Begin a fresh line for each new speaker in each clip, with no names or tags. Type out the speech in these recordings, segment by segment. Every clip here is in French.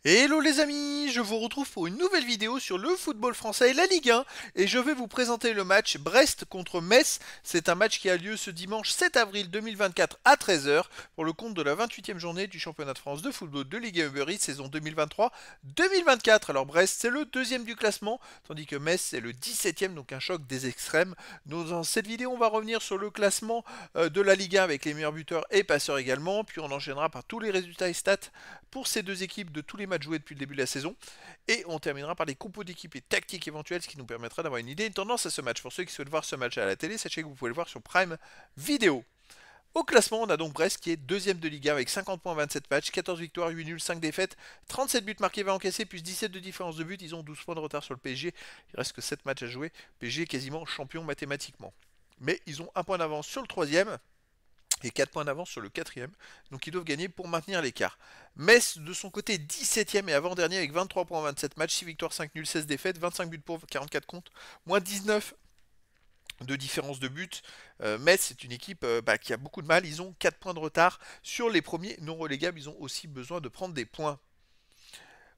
Hello les amis, je vous retrouve pour une nouvelle vidéo sur le football français et la Ligue 1 et je vais vous présenter le match Brest contre Metz. C'est un match qui a lieu ce dimanche 7 avril 2024 à 13 h pour le compte de la 28e journée du championnat de France de football de Ligue 1 Uber Eats saison 2023-2024. Alors Brest c'est le deuxième du classement tandis que Metz c'est le 17e, donc un choc des extrêmes. Dans cette vidéo on va revenir sur le classement de la Ligue 1 avec les meilleurs buteurs et passeurs également, puis on enchaînera par tous les résultats et stats pour ces deux équipes de tous les matchs joués depuis le début de la saison. Et on terminera par les compos d'équipe et tactiques éventuelles, ce qui nous permettra d'avoir une idée et une tendance à ce match. Pour ceux qui souhaitent voir ce match à la télé, sachez que vous pouvez le voir sur Prime Vidéo. Au classement, on a donc Brest qui est deuxième de Ligue 1 avec 50 points en 27 matchs, 14 victoires, 8 nuls, 5 défaites, 37 buts marqués, 20 encaissés, plus 17 de différence de but. Ils ont 12 points de retard sur le PSG. Il reste que 7 matchs à jouer. PSG est quasiment champion mathématiquement. Mais ils ont un point d'avance sur le troisième et 4 points d'avance sur le quatrième. Donc ils doivent gagner pour maintenir l'écart. Metz de son côté 17ème et avant-dernier avec 23 points en 27 matchs, 6 victoires, 5 nuls, 16 défaites, 25 buts pour, 44 comptes, moins 19 de différence de but. Metz c'est une équipe qui a beaucoup de mal. Ils ont 4 points de retard sur les premiers non relégables. Ils ont aussi besoin de prendre des points.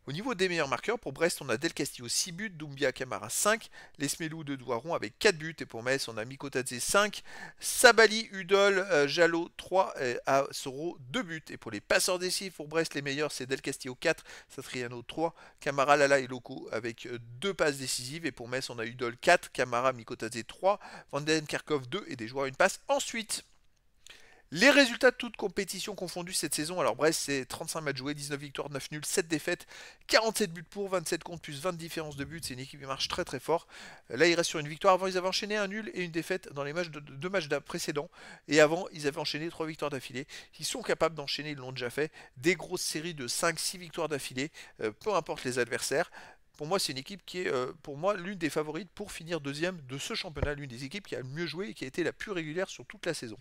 Au niveau des meilleurs marqueurs, pour Brest, on a Del Castillo 6 buts, Doumbia Camara 5, Lesmelou de Douaron avec 4 buts, et pour Metz, on a Mikotadze 5, Sabali, Udol, Jalot 3, et Soro 2 buts. Et pour les passeurs décisifs, pour Brest, les meilleurs, c'est Del Castillo 4, Satriano 3, Camara, Lala et Loco avec 2 passes décisives. Et pour Metz, on a Udol 4, Camara, Mikotadze 3, Vanden Kerkov 2 et des joueurs une passe. Ensuite, les résultats de toutes compétitions confondues cette saison, alors Brest c'est 35 matchs joués, 19 victoires, 9 nuls, 7 défaites, 47 buts pour, 27 contre plus 20 différences de buts, c'est une équipe qui marche très très fort. Là ils restent sur une victoire, avant ils avaient enchaîné un nul et une défaite dans les matchs deux matchs précédents, et avant ils avaient enchaîné 3 victoires d'affilée. Ils sont capables d'enchaîner, ils l'ont déjà fait, des grosses séries de 5-6 victoires d'affilée, peu importe les adversaires. Pour moi, c'est une équipe qui est, pour moi, l'une des favorites pour finir deuxième de ce championnat, l'une des équipes qui a le mieux joué et qui a été la plus régulière sur toute la saison.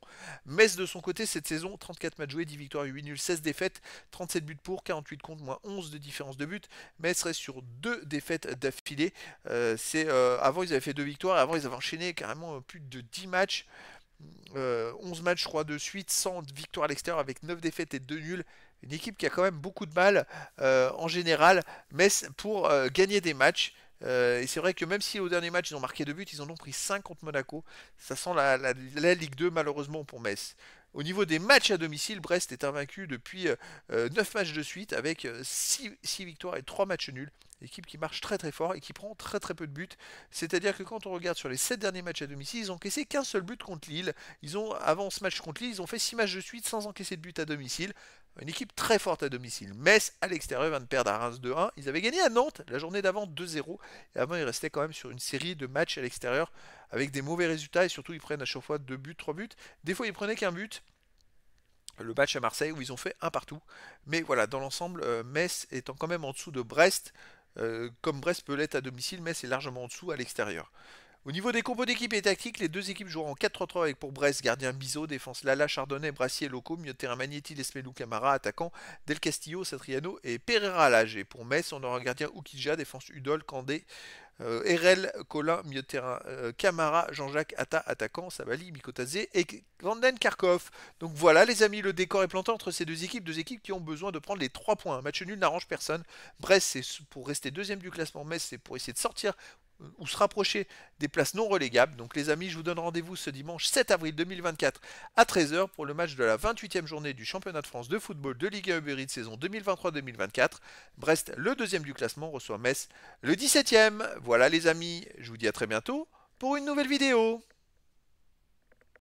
Metz de son côté, cette saison, 34 matchs joués, 10 victoires, 8 nuls, 16 défaites, 37 buts pour, 48 contre, moins 11 de différence de but. Metz reste sur 2 défaites d'affilée. Avant, ils avaient fait 2 victoires, et avant, ils avaient enchaîné carrément plus de 10 matchs. 11 matchs, je crois, de suite, sans victoire à l'extérieur, avec 9 défaites et 2 nuls. Une équipe qui a quand même beaucoup de mal en général, mais pour gagner des matchs. Et c'est vrai que même si au dernier match ils ont marqué 2 buts, ils en ont pris 5 contre Monaco. Ça sent la Ligue 2 malheureusement pour Metz. Au niveau des matchs à domicile, Brest est invaincu depuis 9 matchs de suite avec 6 victoires et 3 matchs nuls. Équipe qui marche très très fort et qui prend très très peu de buts. C'est-à-dire que quand on regarde sur les 7 derniers matchs à domicile, ils ont encaissé qu'un seul but contre Lille. Avant ce match contre Lille, ils ont fait 6 matchs de suite sans encaisser de but à domicile. Une équipe très forte à domicile. Metz, à l'extérieur, vient de perdre à Reims 2-1. Ils avaient gagné à Nantes la journée d'avant 2-0. Et avant, ils restaient quand même sur une série de matchs à l'extérieur avec des mauvais résultats. Et surtout, ils prennent à chaque fois 2 buts, 3 buts. Des fois, ils prenaient qu'un but. Le match à Marseille où ils ont fait un partout. Mais voilà, dans l'ensemble, Metz étant quand même en dessous de Brest. Comme Brest peut l'être à domicile, Metz est largement en dessous à l'extérieur. Au niveau des compos d'équipe et tactiques, les deux équipes joueront en 4-3-3 avec pour Brest gardien Bizot, défense Lala, Chardonnay, Brassier, Loco, milieu de terrain Magnetti, Lesmelou, Camara, attaquant Del Castillo, Satriano et Pereira à l'âge. Et pour Metz, on aura un gardien Oukidja, défense Udol, Candé, Erel, Colin, milieu de terrain Camara, Jean-Jacques, attaquant, Sabali, Mikotadze et Vanden Karkov. Donc voilà les amis, le décor est planté entre ces deux équipes qui ont besoin de prendre les 3 points. Un match nul n'arrange personne. Brest c'est pour rester deuxième du classement, Metz c'est pour essayer de sortir ou se rapprocher des places non relégables. Donc les amis, je vous donne rendez-vous ce dimanche 7 avril 2024 à 13 h pour le match de la 28e journée du championnat de France de football de Ligue 1 Uber Eats saison 2023-2024. Brest, le deuxième du classement, reçoit Metz, le 17e. Voilà les amis, je vous dis à très bientôt pour une nouvelle vidéo.